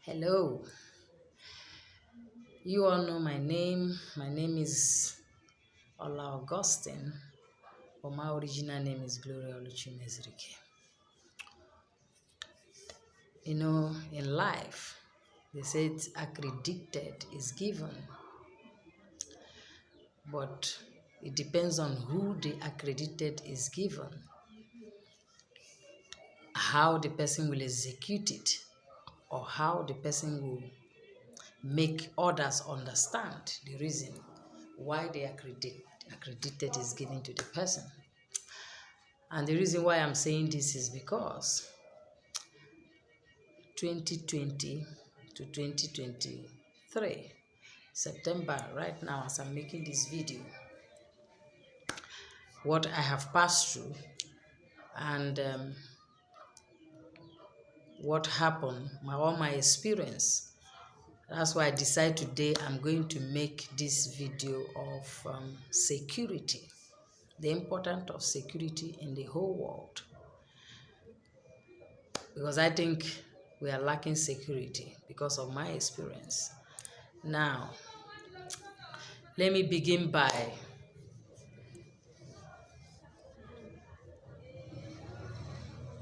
Hello. You all know my name. My name is Augustine, but my original name is Umezurike. In life, they say it's accredited is given, but it depends on who the accredited is given, how the person will execute it, or how the person will make others understand the reason why the accredited is given to the person. And the reason why I'm saying this is because 2020 to 2023, September, right now as I'm making this video, what I have passed through and what happened, all my experience. That's why I decided today I'm going to make this video of security, the importance of security in the whole world. Because I think we are lacking security because of my experience. Now, let me begin by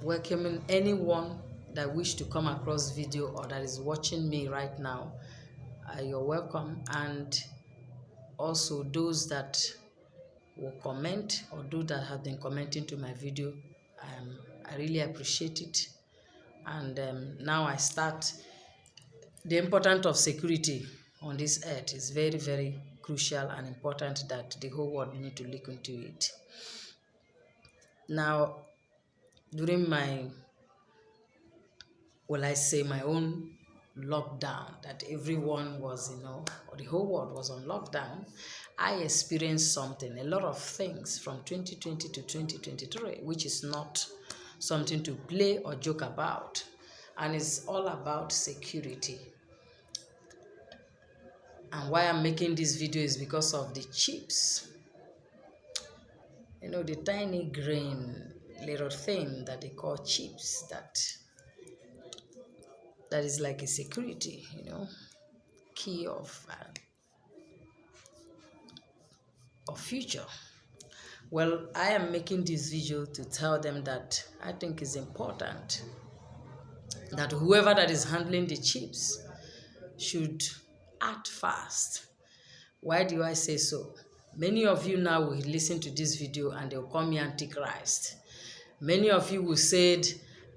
welcoming anyone that wish to come across video or that is watching me right now. You're welcome. And also those that will comment or those that have been commenting to my video, I really appreciate it. And now I start. The importance of security on this earth is very, very crucial and important that the whole world need to look into it. Now, during my own lockdown, that everyone was, or the whole world was on lockdown, I experienced something, a lot of things from 2020 to 2023, which is not something to play or joke about. And it's all about security. And why I'm making this video is because of the chips. The tiny grain little thing that they call chips, that is like a security, key of future. Well, I am making this video to tell them that I think it's important that whoever that is handling the chips should act fast. Why do I say so? Many of you now will listen to this video and they'll call me Antichrist. Many of you will say,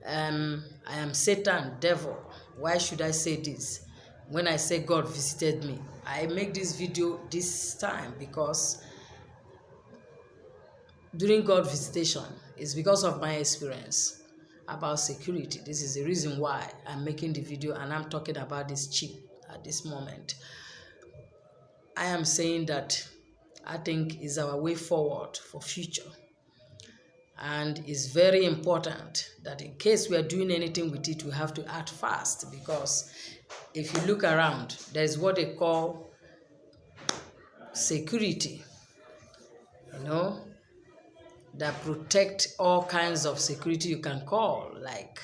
I am Satan, devil. Why should I say this? When I say God visited me, I make this video this time because during God visitation, it's because of my experience about security. This is the reason why I'm making the video and I'm talking about this chip at this moment. I am saying that I think is our way forward for future. And it's very important that in case we are doing anything with it, we have to act fast, because if you look around, there is what they call security, that protect all kinds of security you can call, like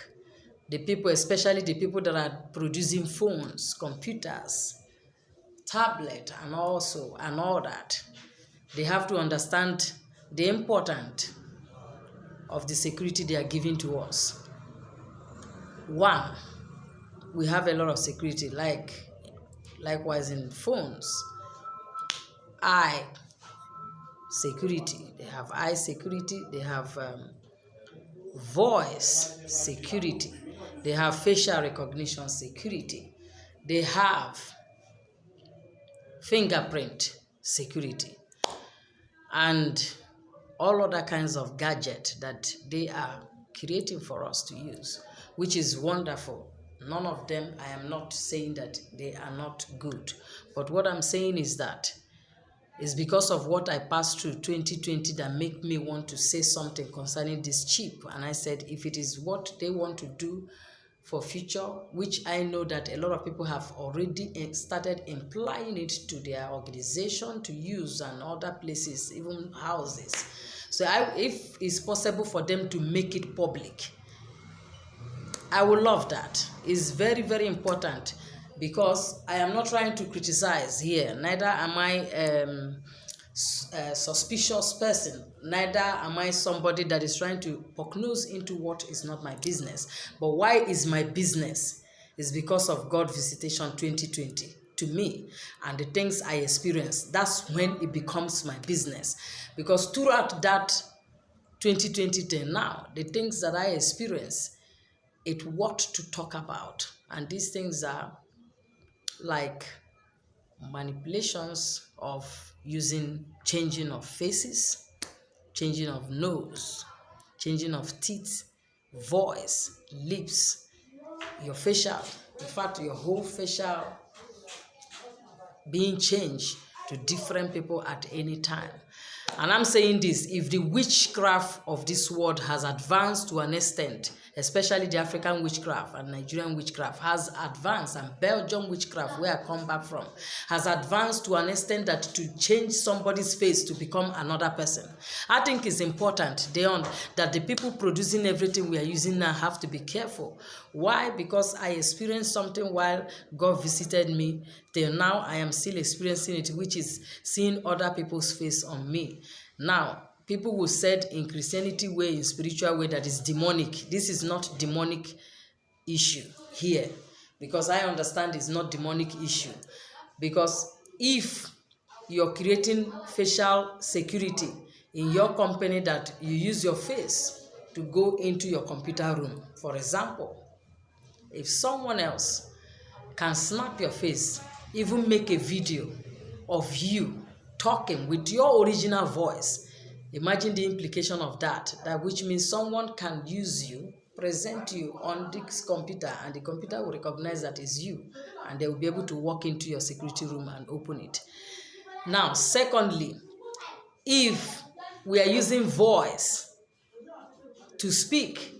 the people, especially the people that are producing phones, computers, tablet, and all that. They have to understand the importance of the security they are giving to us. One, we have a lot of security, likewise in phones. Eye security, they have eye security, they have voice security, they have facial recognition security, they have fingerprint security, and all other kinds of gadgets that they are creating for us to use, which is wonderful. None of them, I am not saying that they are not good, but what I'm saying is that it's because of what I passed through 2020 that make me want to say something concerning this chip. And I said, if it is what they want to do for future, which I know that a lot of people have already started implying it to their organization to use and other places, even houses. So if it's possible for them to make it public, I would love that. It's very, very important, because I am not trying to criticize here. Neither am I a suspicious person. Neither am I somebody that is trying to poke nose into what is not my business. But why is my business? It's because of God Visitation 2020 to me and the things I experienced. That's when it becomes my business. Because throughout that 2020 till now, the things that I experience, it what to talk about. And these things are like manipulations of using changing of faces, changing of nose, changing of teeth, voice, lips, your facial, in fact, your whole facial being changed to different people at any time. And I'm saying this, if the witchcraft of this world has advanced to an extent, especially the African witchcraft and Nigerian witchcraft has advanced, and Belgium witchcraft, where I come back from, has advanced to an extent that to change somebody's face to become another person. I think it's important, Deon, that the people producing everything we are using now have to be careful. Why? Because I experienced something while God visited me. Till now, I am still experiencing it, which is seeing other people's face on me. Now, people will say in Christianity way, in spiritual way, that is demonic. This is not demonic issue here, because I understand it's not demonic issue. Because if you're creating facial security in your company, that you use your face to go into your computer room, for example, if someone else can snap your face, even make a video of you talking with your original voice, imagine the implication of that, which means someone can use you, present you on this computer, and the computer will recognize that is you, and they will be able to walk into your security room and open it. Now, secondly, if we are using voice to speak,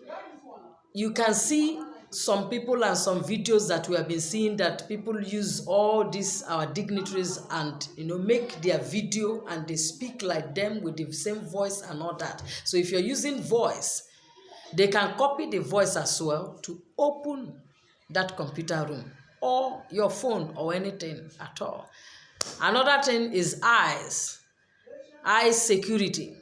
you can see some people and some videos that we have been seeing, that people use all these our dignitaries and make their video and they speak like them with the same voice and all that. So if you're using voice, they can copy the voice as well to open that computer room or your phone or anything at all. Another thing is eyes security.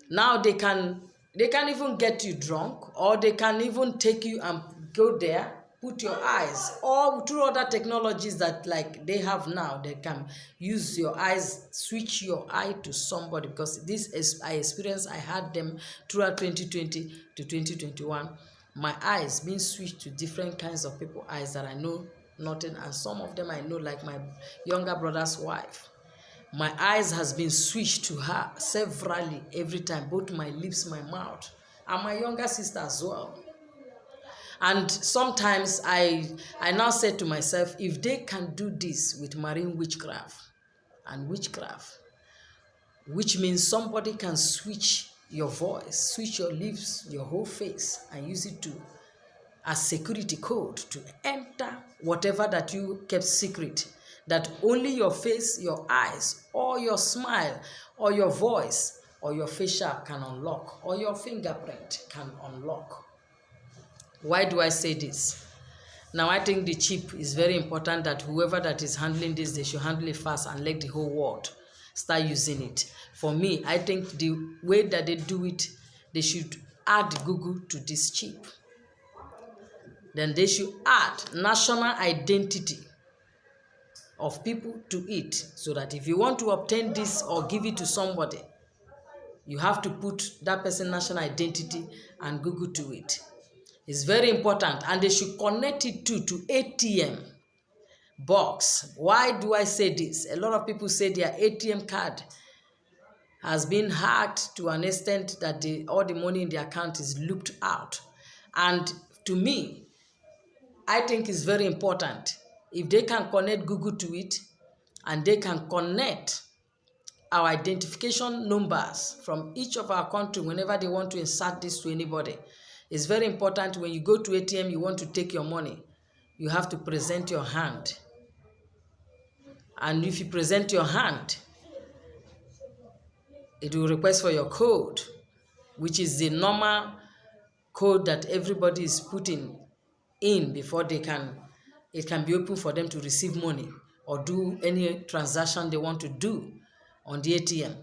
Now they can even get you drunk, or they can even take you and go there, put your eyes, or through other technologies that like they have now, they can use your eyes, switch your eye to somebody. Because this is I experienced, I had them throughout 2020 to 2021. My eyes being switched to different kinds of people eyes that I know nothing, and some of them I know, like my younger brother's wife. My eyes has been switched to her severally every time, both my lips, my mouth, and my younger sister as well. And sometimes I now say to myself, if they can do this with marine witchcraft and witchcraft, which means somebody can switch your voice, switch your lips, your whole face, and use it to as security code to enter whatever that you kept secret, that only your face, your eyes, or your smile, or your voice, or your facial can unlock, or your fingerprint can unlock. Why do I say this? Now, I think the chip is very important, that whoever that is handling this, they should handle it fast and let the whole world start using it. For me, I think the way that they do it, they should add Google to this chip. Then they should add national identity of people to it, so that if you want to obtain this or give it to somebody, you have to put that person's national identity and Google to it. It's very important, and they should connect it to ATM box. Why do I say this? A lot of people say their ATM card has been hacked to an extent that all the money in the account is looped out. And to me, I think it's very important if they can connect Google to it, and they can connect our identification numbers from each of our country whenever they want to insert this to anybody. It's very important when you go to ATM, you want to take your money, you have to present your hand. And if you present your hand, it will request for your code, which is the normal code that everybody is putting in before it can be open for them to receive money or do any transaction they want to do on the ATM.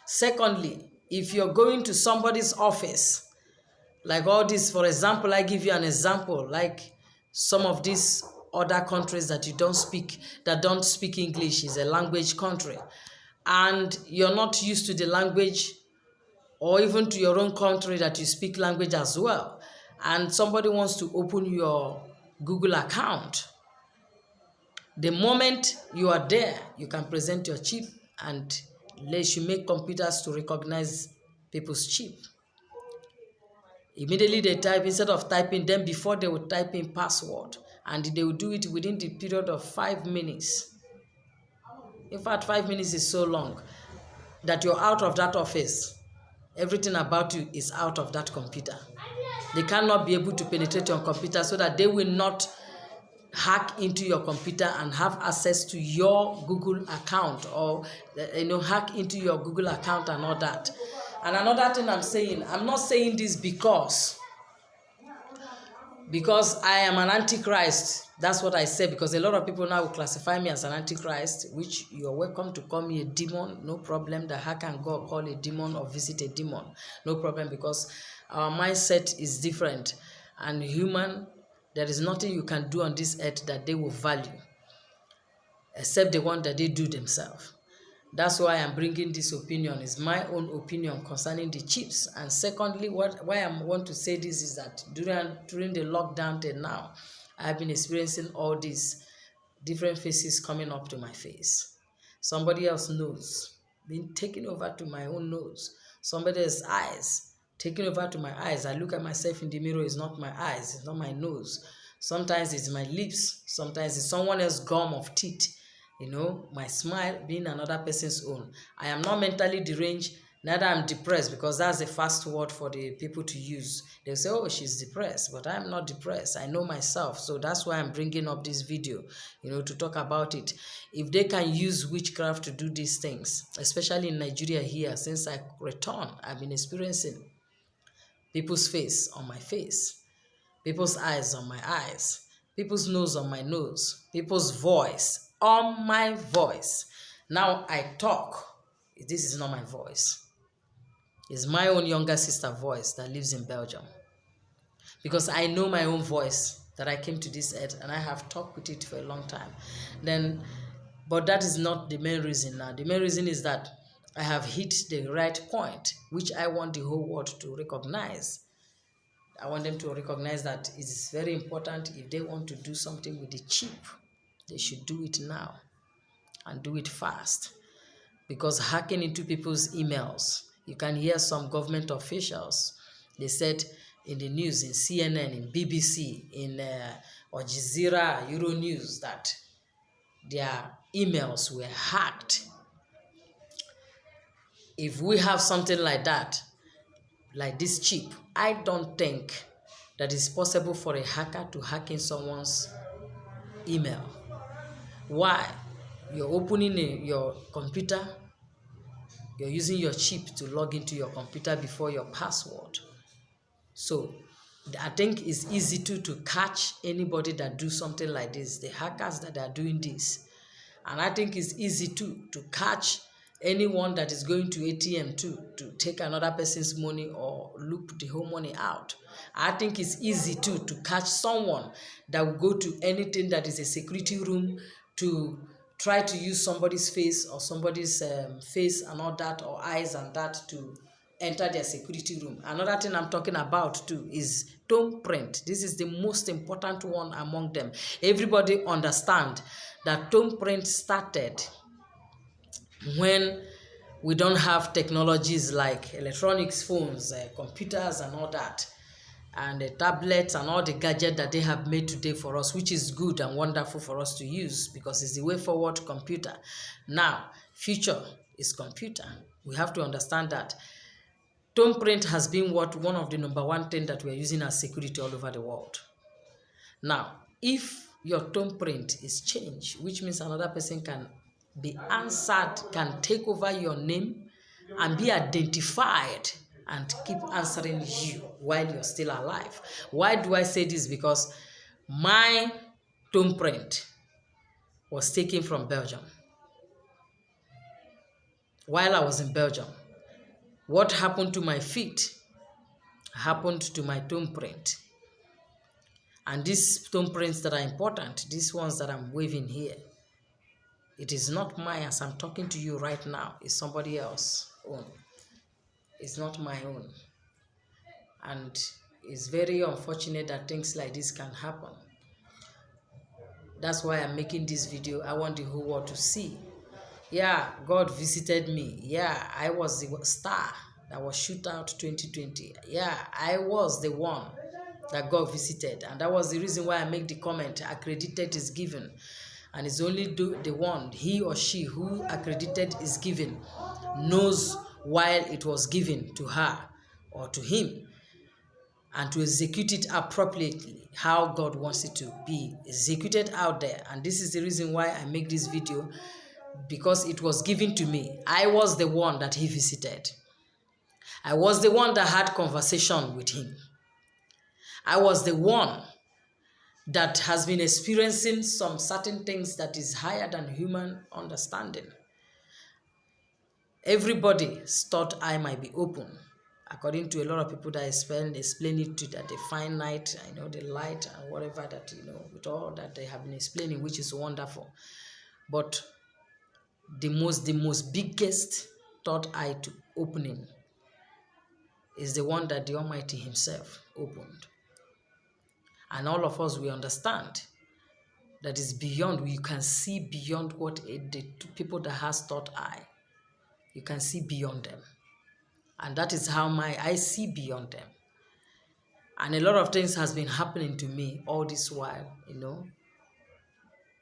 Secondly, if you're going to somebody's office, like all this, for example, I give you an example, like some of these other countries that don't speak English, is a language country, and you're not used to the language, or even to your own country that you speak language as well, and somebody wants to open your Google account, the moment you are there, you can present your chip, and they should make computers to recognize people's chip. Immediately they type, instead of typing them before, they would type in password, and they will do it within the period of 5 minutes. In fact, 5 minutes is so long that you're out of that office. Everything about you is out of that computer. They cannot be able to penetrate your computer, so that they will not hack into your computer and have access to your Google account, or hack into your Google account and all that. And another thing I'm not saying this because I am an antichrist. That's what I say, because a lot of people now will classify me as an antichrist, which you are welcome to call me a demon, no problem. That how can God call a demon or visit a demon? No problem, because our mindset is different, and human, there is nothing you can do on this earth that they will value, except the one that they do themselves. That's why I'm bringing this opinion. It's my own opinion concerning the chips. And secondly, why I want to say this is that during the lockdown till now, I've been experiencing all these different faces coming up to my face. Somebody else's nose being taken over to my own nose. Somebody else's eyes taken over to my eyes. I look at myself in the mirror, it's not my eyes, it's not my nose. Sometimes it's my lips, sometimes it's someone else's gum of teeth. My smile being another person's own. I am not mentally deranged, neither am depressed, because that's a fast word for the people to use. They'll say, oh, she's depressed, but I'm not depressed. I know myself. So that's why I'm bringing up this video, to talk about it. If they can use witchcraft to do these things, especially in Nigeria here, since I returned, I've been experiencing people's face on my face, people's eyes on my eyes, people's nose on my nose, people's voice on my voice. Now I talk. This is not my voice. It's my own younger sister voice that lives in Belgium. Because I know my own voice, that I came to this earth and I have talked with it for a long time. But that is not the main reason now. The main reason is that I have hit the right point, which I want the whole world to recognize. I want them to recognize that it is very important. If they want to do something with the chip, they should do it now and do it fast. Because hacking into people's emails, you can hear some government officials, they said in the news, in CNN, in BBC, in Al Jazeera, Euronews, that their emails were hacked. If we have something like that, like this chip, I don't think that it's possible for a hacker to hack in someone's email. Why? You're opening your computer, you're using your chip to log into your computer before your password. So I think it's easy to catch anybody that do something like this, the hackers that are doing this. And I think it's easy to catch anyone that is going to ATM to take another person's money or loop the whole money out. I think it's easy to catch someone that will go to anything that is a security room to try to use somebody's face or somebody's face and all that, or eyes and that, to enter their security room. Another thing I'm talking about too is thumb print. This is the most important one among them. Everybody understand that thumb print started when we don't have technologies like electronics, phones, computers and all that, and the tablets and all the gadgets that they have made today for us, which is good and wonderful for us to use because it's the way forward to computer. Now, future is computer. We have to understand that. Thumb print has been one of the number one thing that we are using as security all over the world. Now, if your thumb print is changed, which means another person can be answered, can take over your name and be identified and keep answering you while you're still alive. Why do I say this? Because My thumbprint was taken from Belgium. While I was in Belgium, what happened to my feet happened to my thumbprint. And these thumbprints that are important, these ones that I'm waving here, it is not mine as I'm talking to you right now. It's somebody else's own. It's not my own. And it's very unfortunate that things like this can happen. That's why I'm making this video. I want the whole world to see. Yeah, God visited me. Yeah, I was the star that was shoot out 2020. Yeah, I was the one that God visited. And that was the reason why I make the comment, accredited is given. And it's only the one, he or she who accredited is given, knows why it was given to her or to him, and to execute it appropriately, how God wants it to be executed out there. And this is the reason why I make this video, because it was given to me. I was the one that he visited. I was the one that had conversation with him. I was the one that has been experiencing some certain things that is higher than human understanding. Everybody's thought eye might be open, according to a lot of people that explain it to that the finite, the light and whatever that, with all that they have been explaining, which is wonderful. But the most biggest thought eye to opening is the one that the Almighty himself opened. And all of us, we understand that is beyond, you can see beyond what the people that has thought eye, you can see beyond them. And that is how I see beyond them. And a lot of things has been happening to me all this while,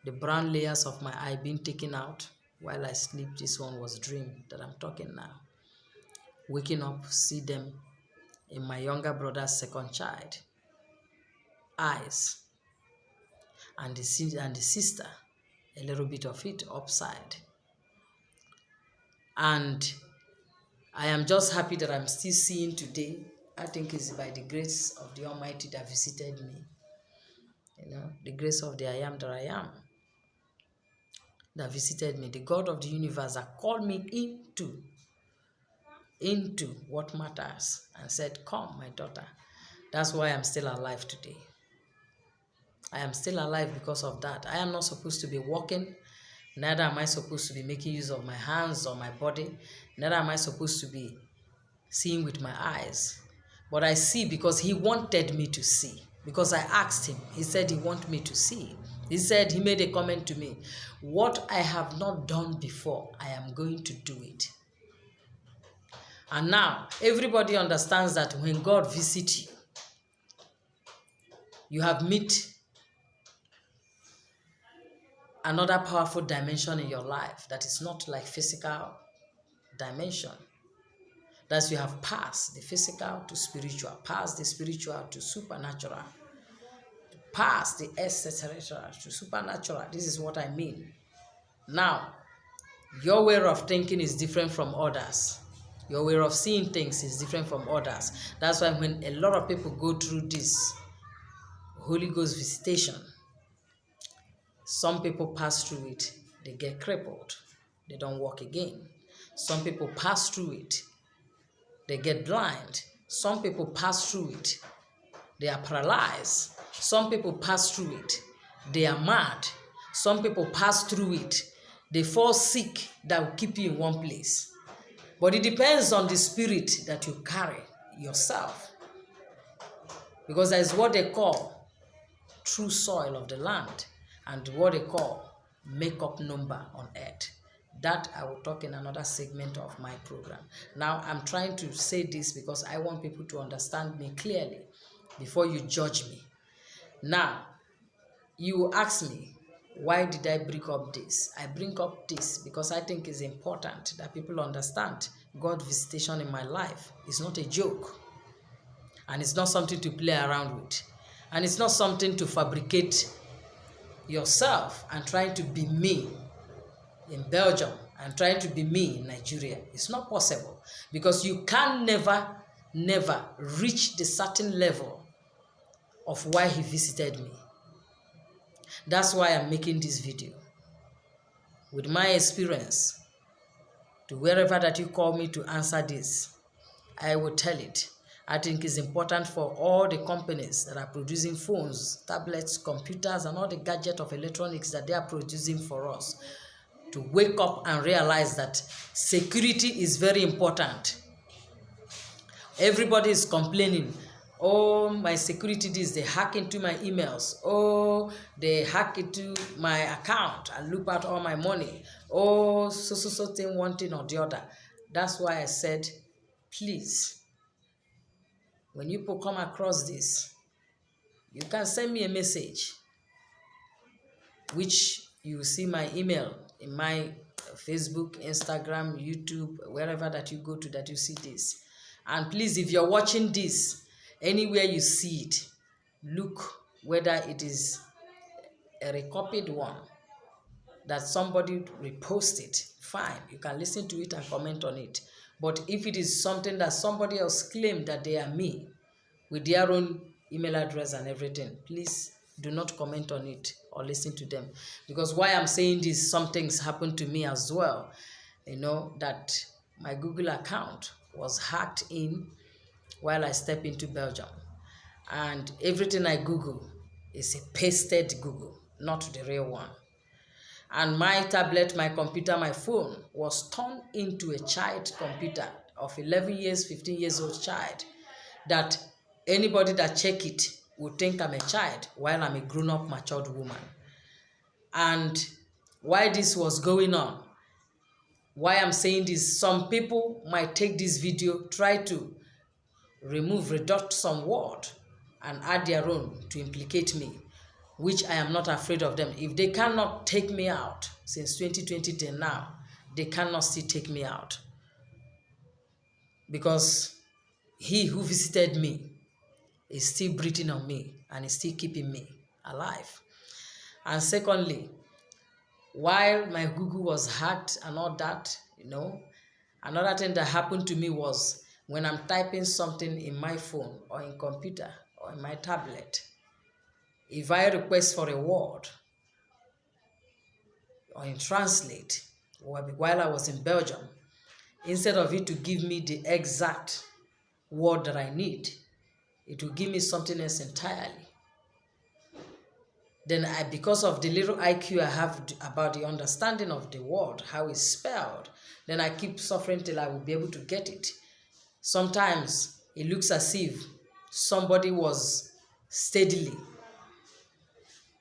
The brown layers of my eye being taken out while I sleep. This one was dream that I'm talking now. Waking up, see them in my younger brother's second child eyes. And the sister, a little bit of it upside. And I am just happy that I'm still seeing today. I think it's by the grace of the Almighty that visited me. The grace of the I am that I am that visited me. The God of the universe that called me into what matters and said, come, my daughter. That's why I'm still alive today. I am still alive because of that. I am not supposed to be walking. Neither am I supposed to be making use of my hands or my body. Neither am I supposed to be seeing with my eyes. But I see because he wanted me to see. Because I asked him. He said he wanted me to see. He said, he made a comment to me. What I have not done before, I am going to do it. And now, everybody understands that when God visits you, you have met another powerful dimension in your life that is not like physical dimension. That you have passed the physical to spiritual, passed the spiritual to supernatural, passed the etc. to supernatural. This is what I mean. Now, your way of thinking is different from others. Your way of seeing things is different from others. That's why when a lot of people go through this Holy Ghost visitation, some people pass through it, they get crippled, they don't walk again. Some people pass through it, they get blind. Some people pass through it, they are paralyzed. Some people pass through it, they are mad. Some people pass through it, they fall sick that will keep you in one place. But it depends on the spirit that you carry yourself. Because that is what they call true soil of the land and what they call make-up number on earth. That I will talk in another segment of my program. Now, I'm trying to say this because I want people to understand me clearly before you judge me. Now, you ask me, why did I bring up this? I bring up this because I think it's important that people understand God visitation in my life is not a joke. And it's not something to play around with. And it's not something to fabricate yourself and trying to be me in Belgium and trying to be me in Nigeria. It's not possible because you can never reach the certain level of why he visited me. That's why I'm making this video. With my experience, to wherever that you call me to answer this, I will tell it. I think it's important for all the companies that are producing phones, tablets, computers, and all the gadgets of electronics that they are producing for us to wake up and realize that security is very important. Everybody is complaining, oh, my security this, they hack into my emails, oh, they hack into my account and look at all my money, oh, so thing, one thing or the other. That's why I said, please, when you people come across this, you can send me a message, which you see my email in my Facebook, Instagram, YouTube, wherever that you go to that you see this. And please, if you're watching this, anywhere you see it, look whether it is a recopied one that somebody reposted. Fine, you can listen to it and comment on it. But if it is something that somebody else claimed that they are me, with their own email address and everything, please do not comment on it or listen to them. Because why I'm saying this, some things happened to me as well. You know, that my Google account was hacked in while I step into Belgium. And everything I Google is a pasted Google, not the real one. And my tablet, my computer, my phone was turned into a child computer of 11 years, 15 years old child, that anybody that check it would think I'm a child while I'm a grown-up, matured woman. And why this was going on, why I'm saying this, some people might take this video, try to reduct some word and add their own to implicate me, which I am not afraid of them. If they cannot take me out since 2020 till now, they cannot still take me out. Because he who visited me is still breathing on me and is still keeping me alive. And secondly, while my Google was hacked and all that, you know, another thing that happened to me was when I'm typing something in my phone or in computer or in my tablet, if I request for a word or in translate, while I was in Belgium, instead of it to give me the exact word that I need, it will give me something else entirely. Then because of the little IQ I have about the understanding of the word, how it's spelled, then I keep suffering till I will be able to get it. Sometimes it looks as if somebody was steadily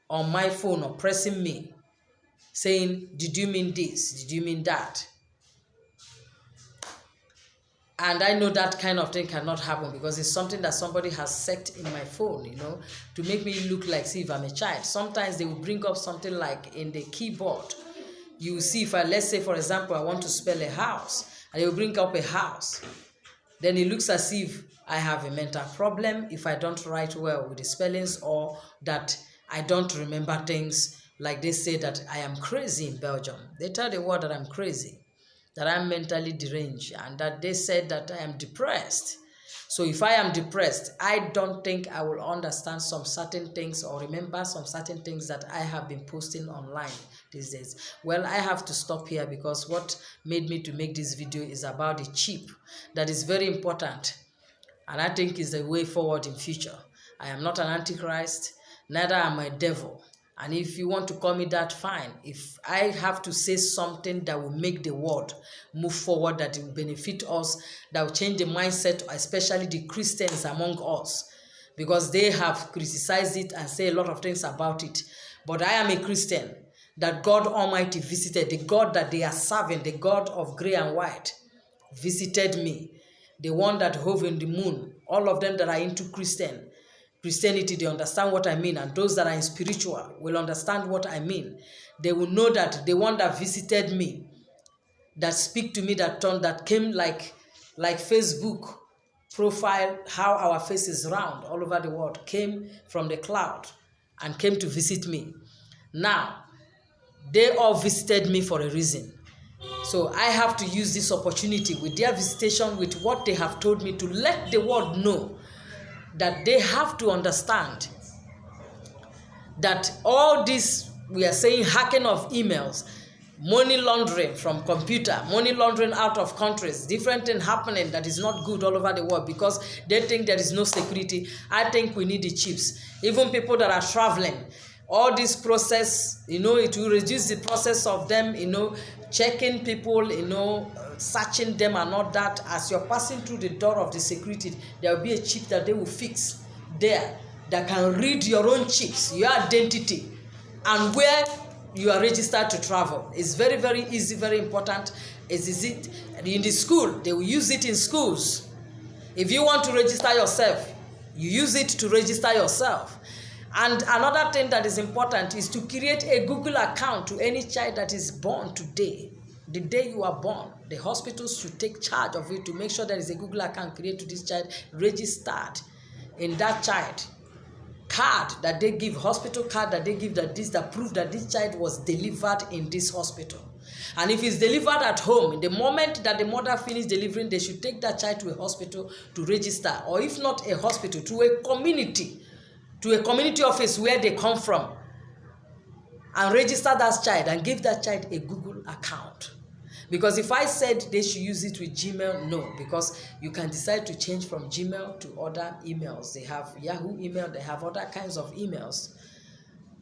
on my phone or pressing me, saying, did you mean this? Did you mean that? And I know that kind of thing cannot happen because it's something that somebody has set in my phone, you know, to make me look like see if I'm a child. Sometimes they will bring up something like in the keyboard. You will see if let's say, for example, I want to spell a house, and they will bring up a house. Then it looks as if I have a mental problem if I don't write well with the spellings, or that I don't remember things. Like they say that I am crazy in Belgium. They tell the world that I'm crazy, that I'm mentally deranged, and that they said that I am depressed. So if I am depressed, I don't think I will understand some certain things or remember some certain things that I have been posting online these days. Well, I have to stop here because what made me to make this video is about the chip. That is very important, and I think is the way forward in future. I am not an antichrist, neither am I a devil. And if you want to call me that, fine. If I have to say something that will make the world move forward, that will benefit us, that will change the mindset, especially the Christians among us, because they have criticized it and say a lot of things about it. But I am a Christian that God Almighty visited, the God that they are serving, the God of gray and white, visited me, the one that hove in the moon. All of them that are into Christianity, they understand what I mean, and those that are in spiritual will understand what I mean. They will know that the one that visited me, that speak to me, that came like Facebook profile, how our face is round all over the world, came from the cloud and came to visit me. Now, they all visited me for a reason. So I have to use this opportunity with their visitation, with what they have told me, to let the world know that they have to understand that all this we are saying hacking of emails, money laundering from computer, money laundering out of countries, different thing happening that is not good all over the world because they think there is no security. I think we need the chips. Even people that are traveling, all this process, it will reduce the process of them, checking people, searching them and all that. As you're passing through the door of the security, there will be a chip that they will fix there that can read your own chips, your identity, and where you are registered to travel. It's very, very easy, very important. Is it in the school? They will use it in schools. If you want to register yourself, you use it to register yourself. And another thing that is important is to create a Google account to any child that is born today. The day you are born, the hospitals should take charge of it to make sure there is a Google account created to this child, registered in that child. Card that they give, hospital card that they give, that prove that this child was delivered in this hospital. And if it's delivered at home, the moment that the mother finishes delivering, they should take that child to a hospital to register, or if not a hospital, to a community office where they come from, and register that child and give that child a Google account. Because if I said they should use it with Gmail, no, because you can decide to change from Gmail to other emails. They have Yahoo email, they have other kinds of emails.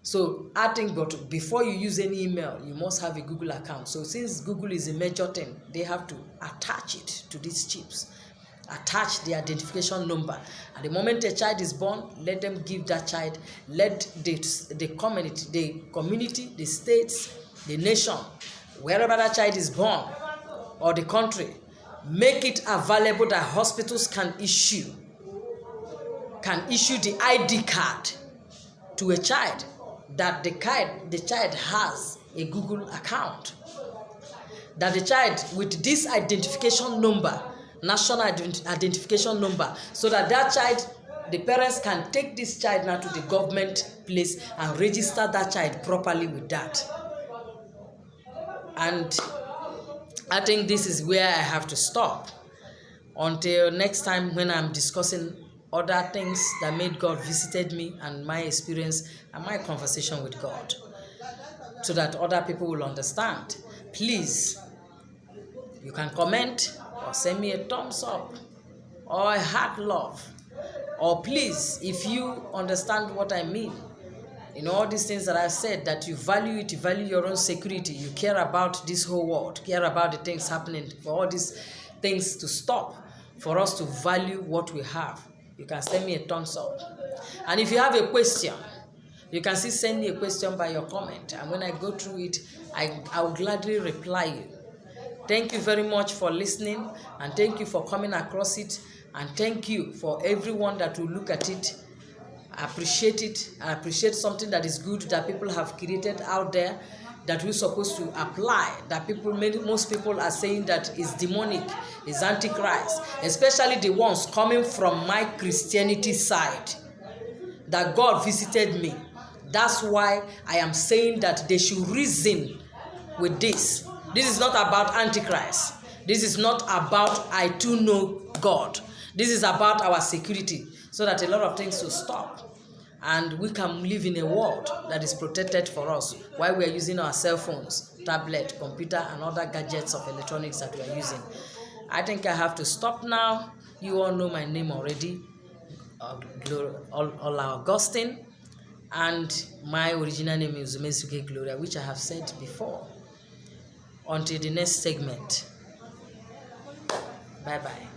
So I think, but before you use any email, you must have a Google account. So since Google is a major thing, they have to attach it to these chips, attach the identification number. At the moment a child is born, let them give that child, let the community, the states, the nation, wherever that child is born, or the country, make it available that hospitals can issue the ID card to a child, that the child has a Google account, that the child with this identification number, national identification number, so that child, the parents can take this child now to the government place and register that child properly with that. And I think this is where I have to stop until next time when I'm discussing other things that made God visited me and my experience and my conversation with God, so that other people will understand. Please, you can comment or send me a thumbs up or a heart love, or please, if you understand what I mean, all these things that I said, that you value it, you value your own security, you care about this whole world, care about the things happening, for all these things to stop, for us to value what we have, you can send me a thumbs up. And if you have a question, you can still send me a question by your comment, and when I go through it, I will gladly reply you. Thank you very much for listening, and thank you for coming across it, and thank you for everyone that will look at it. I appreciate it. I appreciate something that is good that people have created out there that we're supposed to apply, that most people are saying that is demonic, is antichrist, especially the ones coming from my Christianity side, that God visited me. That's why I am saying that they should reason with this. This is not about antichrist. This is not about I too know God. This is about our security, so that a lot of things will stop and we can live in a world that is protected for us while we are using our cell phones, tablet, computer, and other gadgets of electronics that we are using. I think I have to stop now. You all know my name already, Augustine, and my original name is Umezurike.Gloria, which I have said before. Until the next segment. Bye-bye.